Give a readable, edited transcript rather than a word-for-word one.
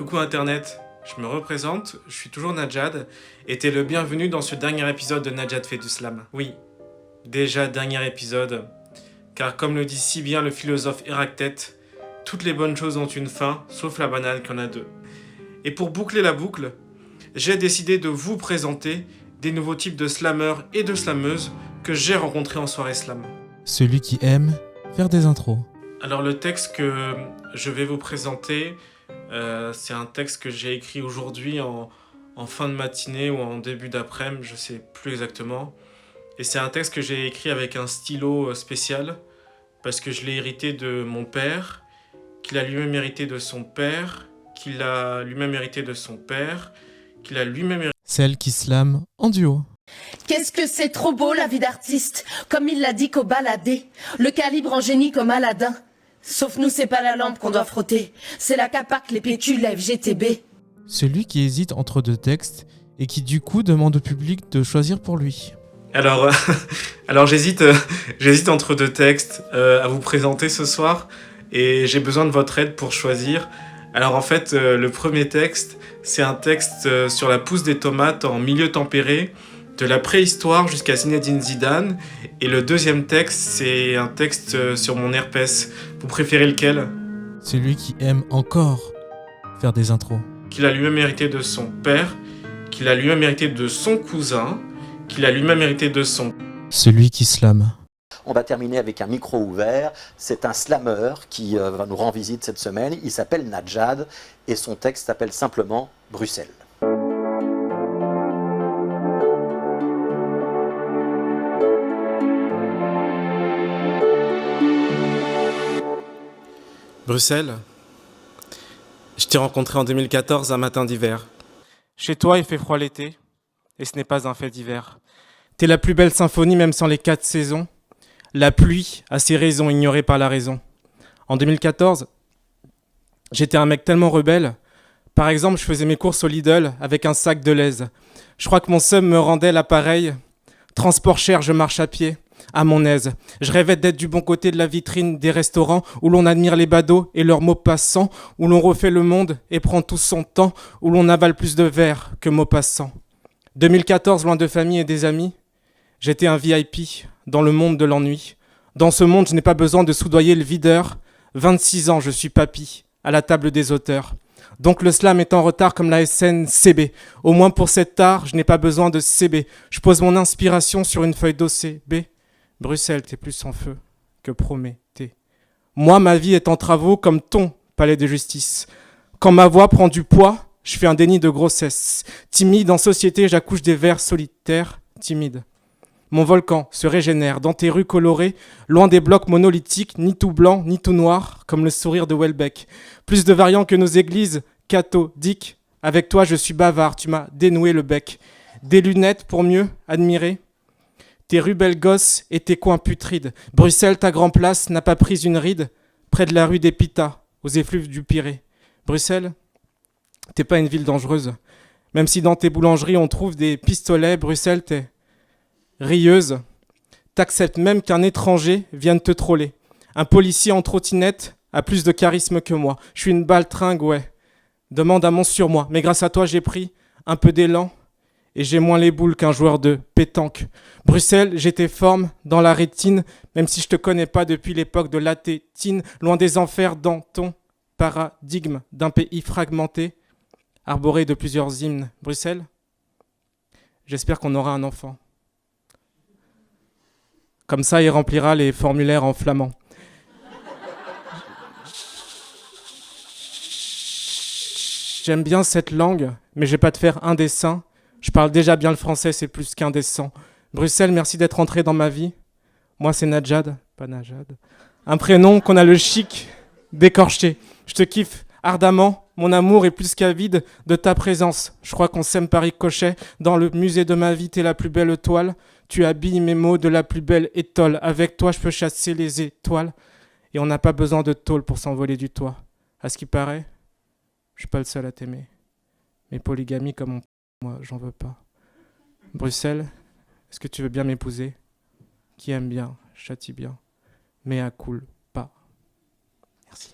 Coucou Internet, je me représente, je suis toujours Najad, et t'es le bienvenu dans ce dernier épisode de Najad fait du slam. Oui, déjà dernier épisode, car comme le dit si bien le philosophe Héractète, toutes les bonnes choses ont une fin, sauf la banane qui en a deux. Et pour boucler la boucle, j'ai décidé de vous présenter des nouveaux types de slammeurs et de slameuses que j'ai rencontrés en soirée slam. Celui qui aime faire des intros. Alors le texte que je vais vous présenter, c'est un texte que j'ai écrit aujourd'hui en fin de matinée ou en début d'après-midi, je sais plus exactement. Et c'est un texte que j'ai écrit avec un stylo spécial, parce que je l'ai hérité de mon père, qu'il a lui-même hérité de son père, qu'il a lui-même hérité de son père, qu'il a lui-même hérité... Celle qui slame en duo. Qu'est-ce que c'est trop beau la vie d'artiste, comme il l'a dit qu'au baladé, le calibre en génie comme Aladdin. Sauf nous, c'est pas la lampe qu'on doit frotter, c'est la capac, les PQ, la FGTB. Celui qui hésite entre deux textes et qui du coup demande au public de choisir pour lui. Alors j'hésite entre deux textes à vous présenter ce soir, et j'ai besoin de votre aide pour choisir. Alors en fait, le premier texte, c'est un texte sur la pousse des tomates en milieu tempéré, de la préhistoire jusqu'à Zinedine Zidane. Et le deuxième texte, c'est un texte sur mon herpès. Vous préférez lequel ? Celui qui aime encore faire des intros. Qu'il a lui-même hérité de son père, qu'il a lui-même hérité de son cousin, qu'il a lui-même hérité de son... Celui qui slame. On va terminer avec un micro ouvert. C'est un slammer qui va nous rendre visite cette semaine. Il s'appelle Najad et son texte s'appelle simplement Bruxelles. Bruxelles, je t'ai rencontré en 2014, un matin d'hiver. Chez toi, il fait froid l'été, et ce n'est pas un fait d'hiver. T'es la plus belle symphonie, même sans les 4 saisons. La pluie a ses raisons ignorées par la raison. En 2014, j'étais un mec tellement rebelle. Par exemple, je faisais mes courses au Lidl avec un sac de Lèze. Je crois que mon seum me rendait l'appareil. Transport cher, je marche à pied, à mon aise. Je rêvais d'être du bon côté de la vitrine des restaurants où l'on admire les badauds et leurs mots passants, où l'on refait le monde et prend tout son temps, où l'on avale plus de verre que mots passants. 2014, loin de famille et des amis, j'étais un VIP dans le monde de l'ennui. Dans ce monde, je n'ai pas besoin de soudoyer le videur. 26 ans, je suis papy, à la table des auteurs. Donc le slam est en retard comme la SNCB. Au moins pour cet art, je n'ai pas besoin de CB. Je pose mon inspiration sur une feuille d'OCB. Bruxelles, t'es plus en feu que Prométhée. Moi, ma vie est en travaux comme ton palais de justice. Quand ma voix prend du poids, je fais un déni de grossesse. Timide en société, j'accouche des vers solitaires, timides. Mon volcan se régénère dans tes rues colorées, loin des blocs monolithiques, ni tout blanc, ni tout noir, comme le sourire de Welbeck. Plus de variants que nos églises cathodiques. Avec toi, je suis bavard, tu m'as dénoué le bec. Des lunettes pour mieux admirer tes rues belles gosses et tes coins putrides. Bruxelles, ta grande place, n'a pas pris une ride, près de la rue des Pitas, aux effluves du Pirée. Bruxelles, t'es pas une ville dangereuse. Même si dans tes boulangeries on trouve des pistolets, Bruxelles, t'es rieuse. T'acceptes même qu'un étranger vienne te troller. Un policier en trottinette a plus de charisme que moi. Je suis une baltringue, ouais. Demande à mon surmoi. Mais grâce à toi, j'ai pris un peu d'élan et j'ai moins les boules qu'un joueur de pétanque. Bruxelles, j'ai tes formes dans la rétine, même si je te connais pas depuis l'époque de la tétine, loin des enfers dans ton paradigme d'un pays fragmenté, arboré de plusieurs hymnes. Bruxelles, j'espère qu'on aura un enfant. Comme ça, il remplira les formulaires en flamand. J'aime bien cette langue, mais je vais pas te faire un dessin. Je parle déjà bien le français, c'est plus qu'indécent. Bruxelles, merci d'être entré dans ma vie. Moi, c'est Najad, pas Najad. Un prénom qu'on a le chic d'écorcher. Je te kiffe ardemment. Mon amour est plus qu'avide de ta présence. Je crois qu'on s'aime par ricochet. Dans le musée de ma vie, t'es la plus belle toile. Tu habilles mes mots de la plus belle étole. Avec toi, je peux chasser les étoiles. Et on n'a pas besoin de tôle pour s'envoler du toit. À ce qui paraît, je suis pas le seul à t'aimer. Mais polygamie comme moi, j'en veux pas. Bruxelles, est-ce que tu veux bien m'épouser ? Qui aime bien, châtie bien. Mais à coule pas. Merci.